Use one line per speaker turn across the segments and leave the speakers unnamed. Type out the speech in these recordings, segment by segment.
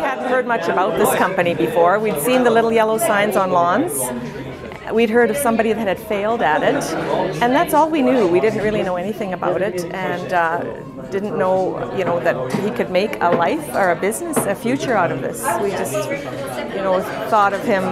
hadn't heard much about this company before. We'd seen the little yellow signs on lawns. We'd heard of somebody that had failed at it, and that's all we knew. We didn't really know anything about it, and didn't know, that he could make a life or a business, a future out of this. We just, thought of him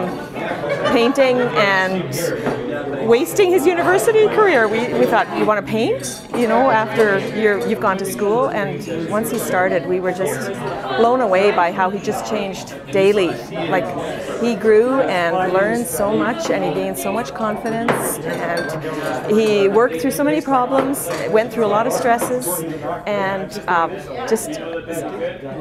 painting and wasting his university career. We thought, you want to paint, after you've gone to school? And once he started, we were just blown away by how he just changed daily. Like, he grew and learned so much, and he gained so much confidence, and he worked through so many problems, went through a lot of stresses, and just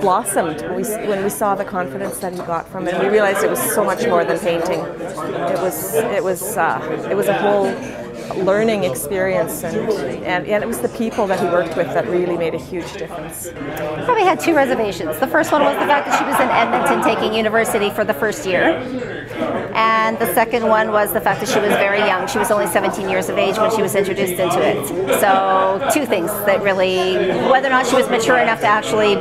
blossomed when we saw the confidence that he got from it. We realized it was so much more than painting. It was a whole learning experience, and it was the people that he worked with that really made a huge difference.
Probably had two reservations. The first one was the fact that she was in Edmonton taking university for the first year, and the second one was the fact that she was very young. She was only 17 years of age when she was introduced into it. So two things that really, whether or not she was mature enough to actually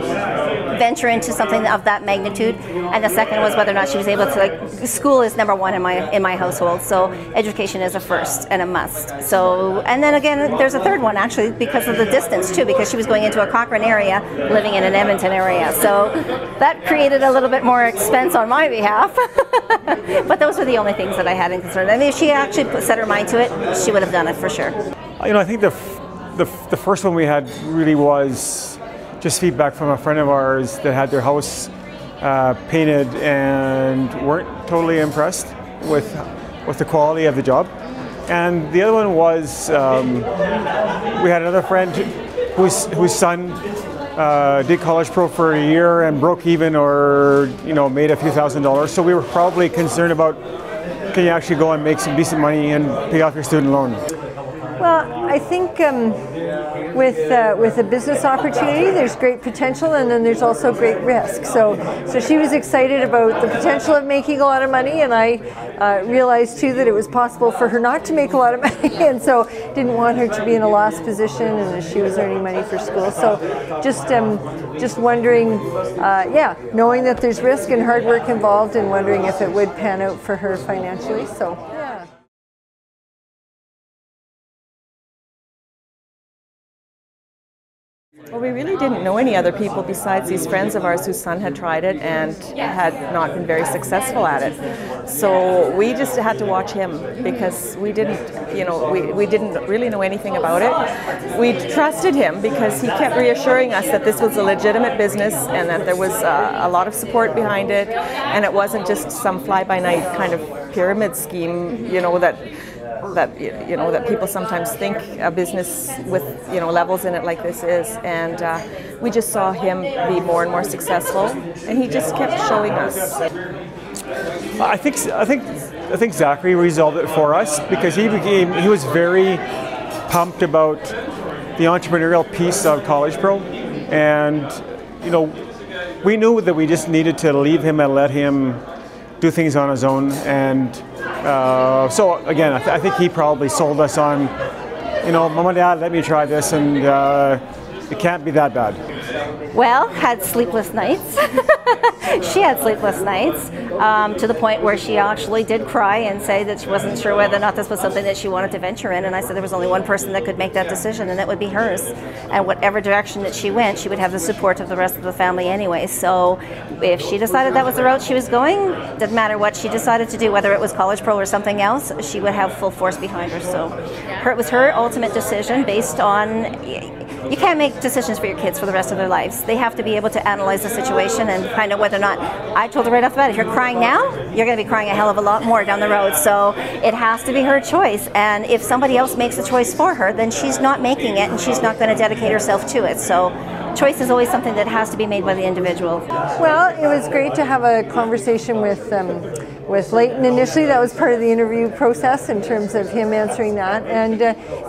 venture into something of that magnitude, and the second was whether or not she was able to, school is number one in my household, so education is a first and a must. So, and then again, there's a third one actually because of the distance too, because she was going into a Cochrane area, living in an Edmonton area. So that created a little bit more expense on my behalf. But those were the only things that I had in concern. I mean, if she actually set her mind to it, she would have done it for sure.
I think the first one we had really was just feedback from a friend of ours that had their house painted and weren't totally impressed with the quality of the job. And the other one was we had another friend whose son did College Pro for a year and broke even, or made a few $1,000s. So we were probably concerned about, can you actually go and make some decent money and pay off your student loan?
Well, I think with a business opportunity, there's great potential, and then there's also great risk. So she was excited about the potential of making a lot of money, and I realized too that it was possible for her not to make a lot of money, and so didn't want her to be in a lost position, and as she was earning money for school. So just wondering, knowing that there's risk and hard work involved, and wondering if it would pan out for her financially. So. Yeah.
Well, we really didn't know any other people besides these friends of ours whose son had tried it and had not been very successful at it. So we just had to watch him, because we didn't, we didn't really know anything about it. We trusted him because he kept reassuring us that this was a legitimate business and that there was a lot of support behind it, and it wasn't just some fly-by-night kind of pyramid scheme, that people sometimes think a business with levels in it like this is, and we just saw him be more and more successful, and he just kept showing us.
I think Zachary resolved it for us, because he was very pumped about the entrepreneurial piece of College Pro, and we knew that we just needed to leave him and let him do things on his own. And so again, I think he probably sold us on, Mom and Dad, let me try this, and it can't be that bad.
Well, had sleepless nights. She had sleepless nights to the point where she actually did cry and say that she wasn't sure whether or not this was something that she wanted to venture in. And I said there was only one person that could make that decision, and that would be hers. And whatever direction that she went, she would have the support of the rest of the family anyway. So if she decided that was the route she was going, didn't matter what she decided to do, whether it was College Pro or something else, she would have full force behind her. So it was her ultimate decision based on, you can't make decisions for your kids for the rest of their lives. They have to be able to analyze the situation and find out whether or not. I told her right off the bat, if you're crying now, you're going to be crying a hell of a lot more down the road. So it has to be her choice. And if somebody else makes the choice for her, then she's not making it, and she's not going to dedicate herself to it. So choice is always something that has to be made by the individual.
Well, it was great to have a conversation with with Leighton initially. That was part of the interview process in terms of him answering that, and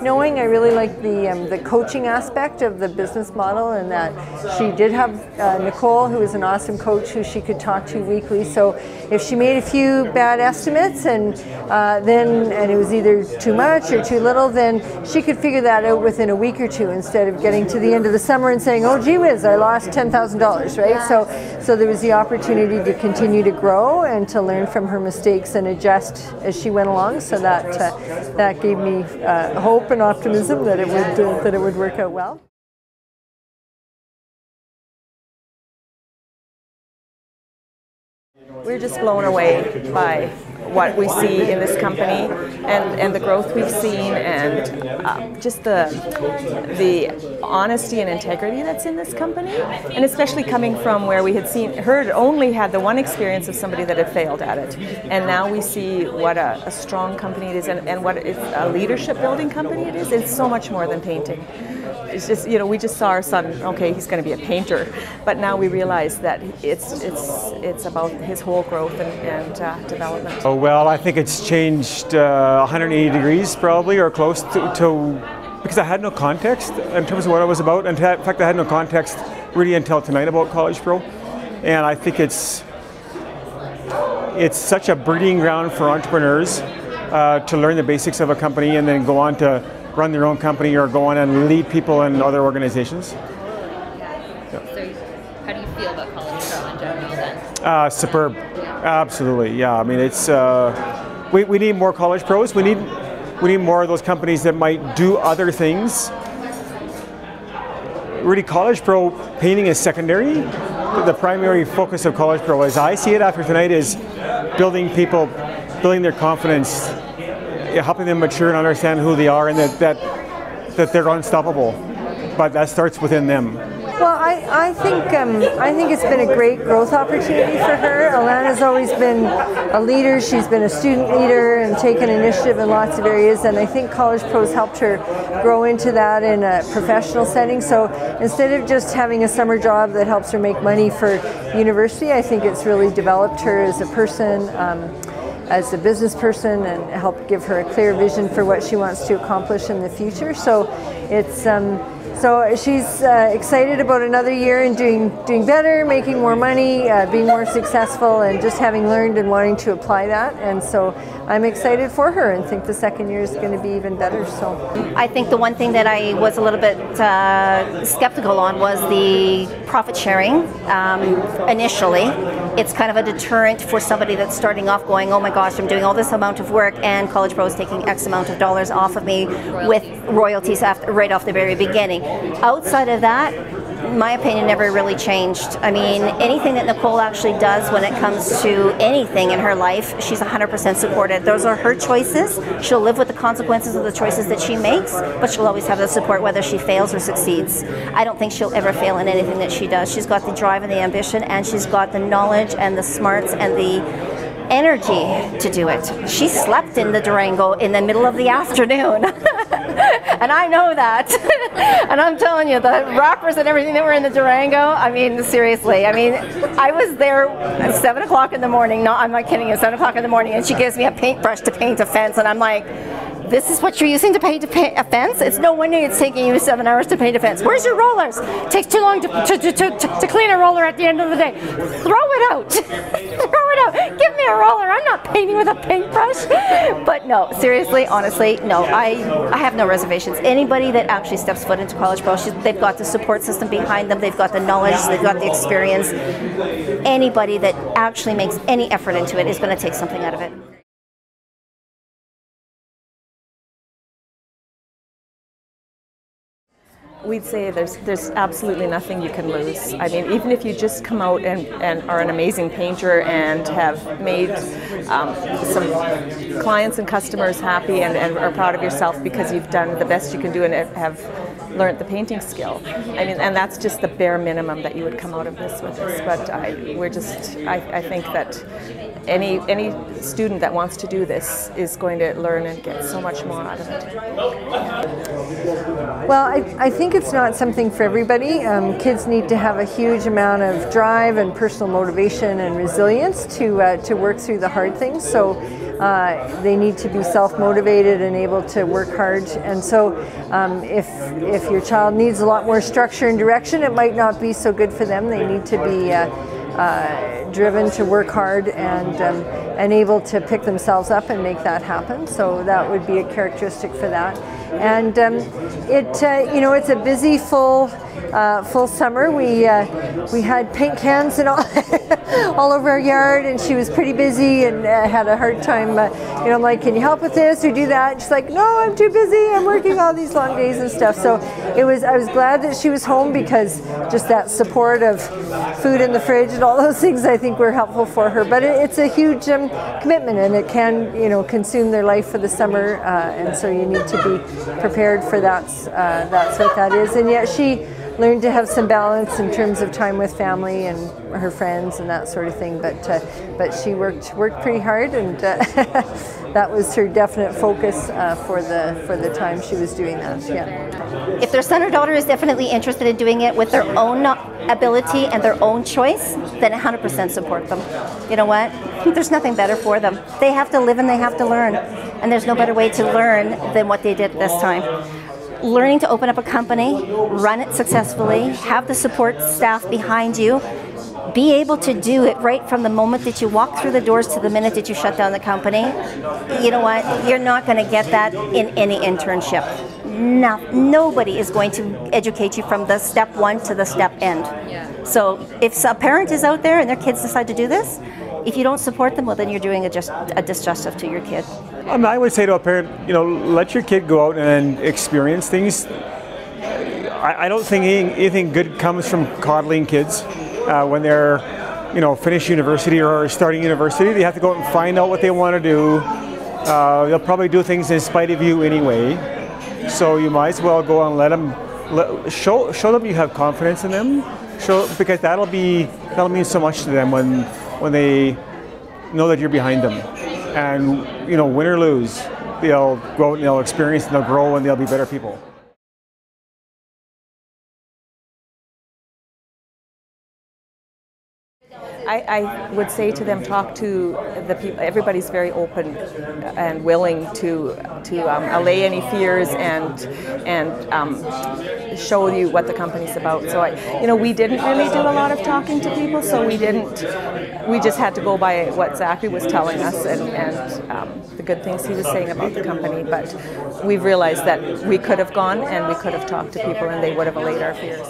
knowing I really like the coaching aspect of the business model, and that she did have Nicole, who is an awesome coach who she could talk to weekly. So if she made a few bad estimates and it was either too much or too little, then she could figure that out within a week or two, instead of getting to the end of the summer and saying, oh gee whiz, I lost $10,000, right? So there was the opportunity to continue to grow and to learn from her mistakes and adjust as she went along. So that gave me hope and optimism that it would work out well.
We're just blown away by what we see in this company and the growth we've seen, and just the honesty and integrity that's in this company, and especially coming from where we had only had the one experience of somebody that had failed at it, and now we see what a strong company it is, and what a leadership building company it is. It's so much more than painting. It's just, we just saw our son, okay, he's going to be a painter, but now we realize that it's about his whole growth and development.
Oh, well, I think it's changed 180 degrees probably, or close to, because I had no context in terms of what it was about. In fact, I had no context really until tonight about College Pro, and I think it's such a breeding ground for entrepreneurs to learn the basics of a company and then go on to run their own company or go on and lead people in other organizations.
Yeah. So how do you feel about College Pro in general then?
Superb. Absolutely, yeah. I mean, it's we need more College Pros. We need more of those companies that might do other things. Really, College Pro painting is secondary. The primary focus of College Pro, as I see it after tonight, is building people, building their confidence, helping them mature and understand who they are, and that they're unstoppable. But that starts within them.
Well, I think it's been a great growth opportunity for her. Alana's always been a leader. She's been a student leader and taken initiative in lots of areas, and I think College Pro's helped her grow into that in a professional setting. So instead of just having a summer job that helps her make money for university, I think it's really developed her as a person, as a business person, and helped give her a clear vision for what she wants to accomplish in the future. So it's so she's excited about another year and doing better, making more money, being more successful, and just having learned and wanting to apply that. And so I'm excited for her and think the second year is going to be even better. So
I think the one thing that I was a little bit skeptical on was the profit sharing. Initially, it's kind of a deterrent for somebody that's starting off going, oh my gosh, I'm doing all this amount of work and College Pro is taking X amount of dollars off of me with royalties right off the very beginning. Outside of that, my opinion never really changed. I mean, anything that Nicole actually does when it comes to anything in her life, she's 100% supported. Those are her choices. She'll live with the consequences of the choices that she makes, but she'll always have the support whether she fails or succeeds. I don't think she'll ever fail in anything that she does. She's got the drive and the ambition, and she's got the knowledge and the smarts and the energy to do it. She slept in the Durango in the middle of the afternoon. And I know that. And I'm telling you, the rappers and everything that were in the Durango, I mean, seriously, I mean, I was there at 7 o'clock in the morning. No, I'm not kidding you, 7 o'clock in the morning, and she gives me a paintbrush to paint a fence, and I'm like, this is what you're using to paint a fence? It's no wonder it's taking you 7 hours to paint a fence. Where's your rollers? It takes too long to clean a roller at the end of the day. Throw it out. Throw it out. Give me a roller. I'm not painting with a paintbrush. But no, seriously, honestly, no. I have no reservations. Anybody that actually steps foot into College Pro, they've got the support system behind them. They've got the knowledge. They've got the experience. Anybody that actually makes any effort into it is going to take something out of it.
We'd say there's absolutely nothing you can lose. I mean, even if you just come out and are an amazing painter and have made some clients and customers happy and are proud of yourself because you've done the best you can do and have learned the painting skill. I mean, and that's just the bare minimum that you would come out of this with us. But I think that any student that wants to do this is going to learn and get so much more out of it.
Well, I think it's not something for everybody. Kids need to have a huge amount of drive and personal motivation and resilience to work through the hard things. So they need to be self-motivated and able to work hard. And so if your child needs a lot more structure and direction, it might not be so good for them. They need to be driven to work hard and able to pick themselves up and make that happen. So that would be a characteristic for that. And it's a busy, full summer. We had paint cans and all over our yard, and she was pretty busy and had a hard time. I'm like, can you help with this or do that? And she's like, no, I'm too busy. I'm working all these long days and stuff. So I was glad that she was home, because just that support of food in the fridge and all those things, I think, were helpful for her. But it's a huge commitment, and it can consume their life for the summer, and so you need to be prepared for that. That's what that is. And yet she learned to have some balance in terms of time with family and her friends and that sort of thing. But she worked pretty hard, and that was her definite focus for the time she was doing that. Yeah.
If their son or daughter is definitely interested in doing it with their own ability and their own choice, then 100% support them. You know what? There's nothing better for them. They have to live and they have to learn, and there's no better way to learn than what they did this time. Learning to open up a company, run it successfully, have the support staff behind you, be able to do it right from the moment that you walk through the doors to the minute that you shut down the company. You know what? You're not going to get that in any internship. No, nobody is going to educate you from the step one to the step end. Yeah. So if a parent is out there and their kids decide to do this, if you don't support them, well, then you're doing a disjustice to your kid.
I would say to a parent, let your kid go out and experience things. I don't think anything good comes from coddling kids when they're, finish university or starting university. They have to go out and find out what they want to do. They'll probably do things in spite of you anyway. So you might as well go and let them show them you have confidence in them. Because that'll mean so much to them when they know that you're behind them. And win or lose, they'll go out and they'll experience and they'll grow and they'll be better people.
I would say to them, talk to the people. Everybody's very open and willing to allay any fears and show you what the company's about. So we didn't really do a lot of talking to people. So we just had to go by what Zachary was telling us and the good things he was saying about the company. But we've realized that we could have gone and we could have talked to people and they would have allayed our fears.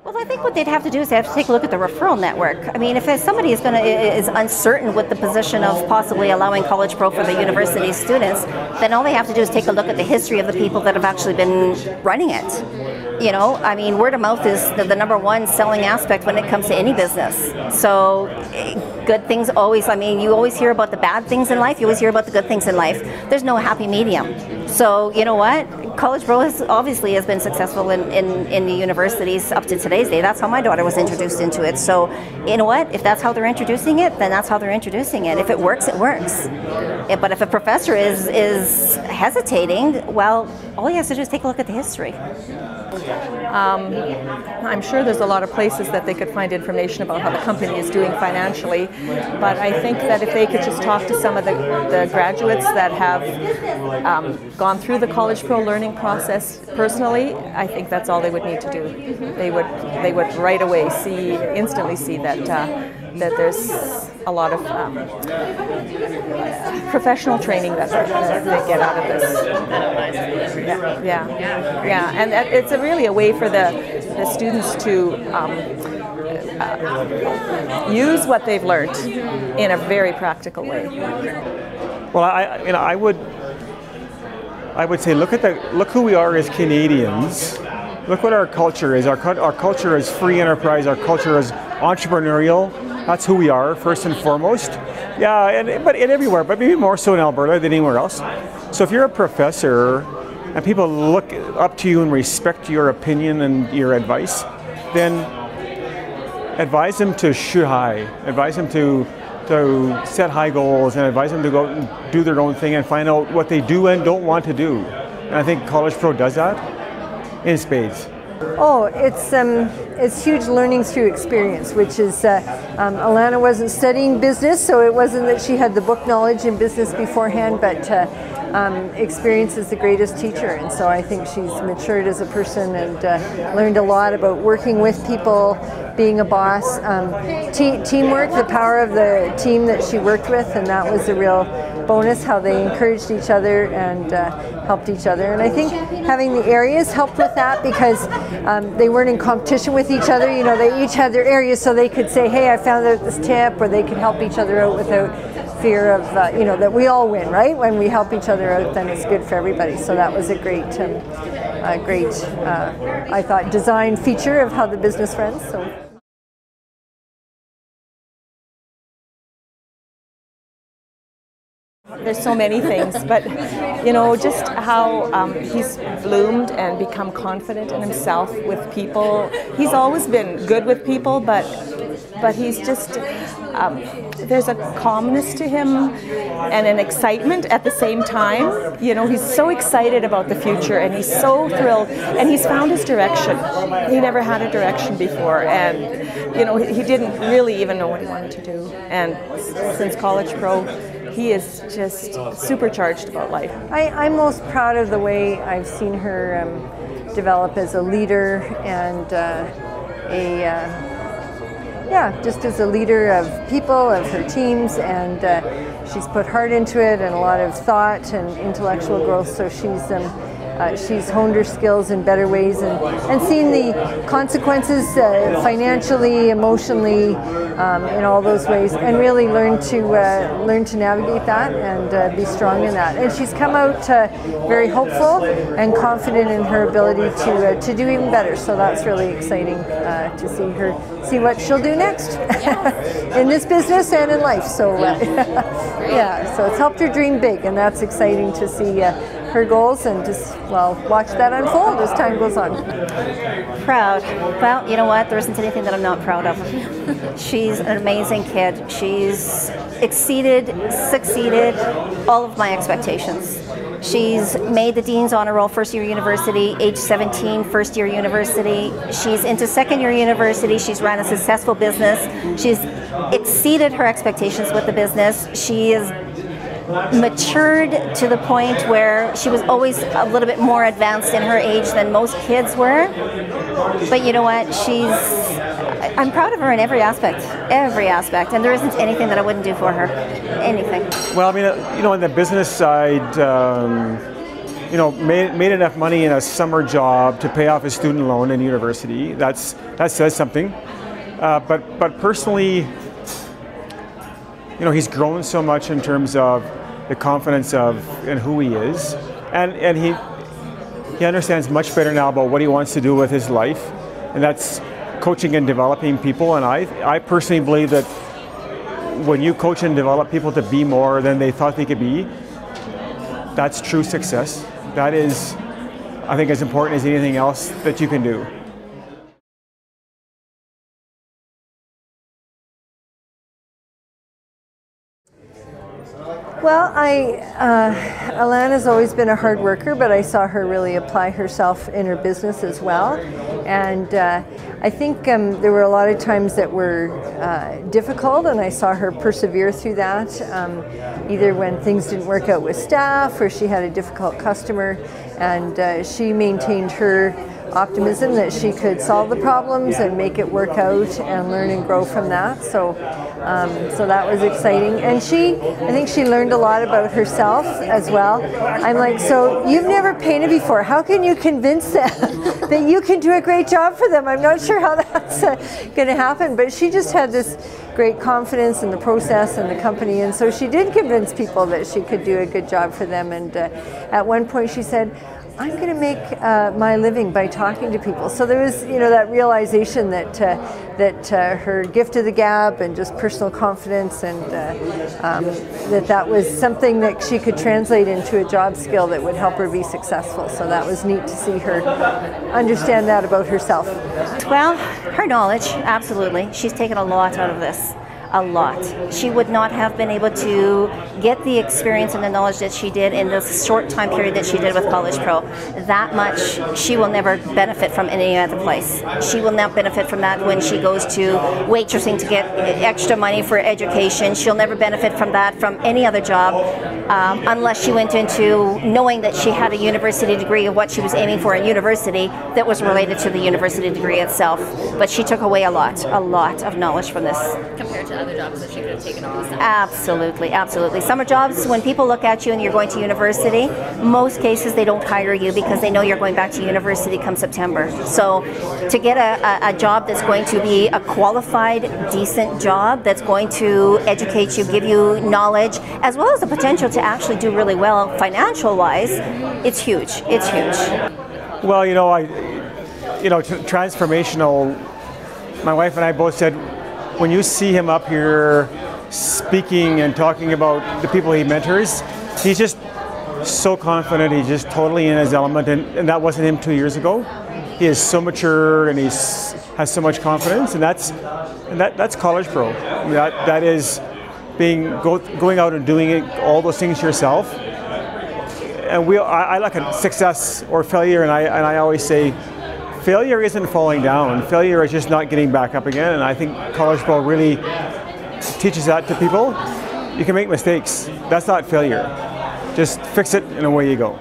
Well, I think what they'd have to do is they have to take a look at the referral network. I mean, if somebody is uncertain with the position of possibly allowing College Pro for the university students, then all they have to do is take a look at the history of the people that have actually been running it. Word of mouth is the number one selling aspect when it comes to any business. So good things always, you always hear about the bad things in life, you always hear about the good things in life. There's no happy medium. So you know what? College Pro has been successful in the universities up to today's day. That's how my daughter was introduced into it. So you know what? If that's how they're introducing it, then that's how they're introducing it. If it works, it works. But if a professor is hesitating, well, all he has to do is take a look at the history.
I'm sure there's a lot of places that they could find information about how the company is doing financially, but I think that if they could just talk to some of the graduates that have gone through the College Pro learning process personally, I think that's all they would need to do. They would right away instantly see that there's a lot of professional training that they get out of this. Yeah, and it's really a way for the students to use what they've learned in a very practical way.
Well, I would say look who we are as Canadians. Look what our culture is. Our culture is free enterprise. Our culture is entrepreneurial. That's who we are, first and foremost. Yeah, but everywhere, but maybe more so in Alberta than anywhere else. So if you're a professor and people look up to you and respect your opinion and your advice, then advise them to shoot high. Advise them to to set high goals and advise them to go out and do their own thing and find out what they do and don't want to do. And I think College Pro does that in spades.
Oh, it's huge learning through experience, which is, Alana wasn't studying business, so it wasn't that she had the book knowledge in business beforehand, but experience is the greatest teacher, and so I think she's matured as a person and learned a lot about working with people, being a boss, teamwork, the power of the team that she worked with, and that was a real bonus, how they encouraged each other and helped each other. And I think having the areas helped with that, because they weren't in competition with each other. You know, they each had their areas, so they could say, hey, I found out this tip, or they could help each other out without fear of, you know, that we all win, right? When we help each other out, then it's good for everybody. So that was a great, I thought, design feature of how the business runs. So.
There's so many things, but you know, just how he's bloomed and become confident in himself with people. He's always been good with people, but he's just, there's a calmness to him and an excitement at the same time. You know, he's so excited about the future, and he's so thrilled, and he's found his direction. He never had a direction before, and you know, he didn't really even know what he wanted to do. And since College Pro, he is just supercharged about life.
I'm most proud of the way I've seen her develop as a leader and just as a leader of people, of her teams, and she's put heart into it and a lot of thought and intellectual growth, so she's honed her skills in better ways and seen the consequences financially, emotionally, in all those ways, and really learn to navigate that and be strong in that. And she's come out very hopeful and confident in her ability to do even better. So that's really exciting to see what she'll do next in this business and in life. So yeah, so it's helped her dream big, and that's exciting to see. Her goals, and just, well, watch that unfold as time goes on.
Proud. Well, you know what? There isn't anything that I'm not proud of. She's an amazing kid. She's succeeded all of my expectations. She's made the Dean's Honor Roll first year university, age 17, first year university. She's into second year university. She's run a successful business. She's exceeded her expectations with the business. She is matured to the point where she was always a little bit more advanced in her age than most kids were. But you know what? I'm proud of her in every aspect, and there isn't anything that I wouldn't do for her, anything.
Well, I mean, you know, on the business side, you know, made enough money in a summer job to pay off his student loan in university. That says something. But personally, you know, he's grown so much in terms of the confidence in who he is, and he understands much better now about what he wants to do with his life, and that's coaching and developing people. And I personally believe that when you coach and develop people to be more than they thought they could be, that's true success. That is, I think, as important as anything else that you can do.
Well, Alana's always been a hard worker, but I saw her really apply herself in her business as well. And I think there were a lot of times that were difficult, and I saw her persevere through that, either when things didn't work out with staff or she had a difficult customer, and she maintained her optimism that she could solve the problems and make it work out and learn and grow from that. So that was exciting. And I think she learned a lot about herself as well. I'm like, so you've never painted before. How can you convince them that you can do a great job for them? I'm not sure how that's going to happen, but she just had this great confidence in the process and the company, and so she did convince people that she could do a good job for them. And at one point she said, I'm going to make my living by talking to people. So there was, you know, that realization that her gift of the gab and just personal confidence, and that was something that she could translate into a job skill that would help her be successful. So that was neat to see her understand that about herself.
Well, her knowledge, absolutely. She's taken a lot out of this. a lot. She would not have been able to get the experience and the knowledge that she did in the short time period that she did with College Pro. That much she will never benefit from any other place. She will not benefit from that when she goes to waitressing to get extra money for education. She'll never benefit from that from any other job unless she went into knowing that she had a university degree of what she was aiming for in university that was related to the university degree itself. But she took away a lot of knowledge from this.
Compared to other jobs that she could have taken all this time.
Absolutely, absolutely. Summer jobs, when people look at you and you're going to university, most cases they don't hire you because they know you're going back to university come September. So to get a job that's going to be a qualified, decent job, that's going to educate you, give you knowledge, as well as the potential to actually do really well financial-wise, it's huge. It's huge.
Well, transformational. My wife and I both said, when you see him up here speaking and talking about the people he mentors, he's just so confident. He's just totally in his element, and that wasn't him 2 years ago. He is so mature and has so much confidence, and that's College Pro. That is going out and doing it, all those things yourself. And I look at success or failure, and I always say, failure isn't falling down. Failure is just not getting back up again. And I think College Pro really teaches that to people. You can make mistakes. That's not failure. Just fix it and away you go.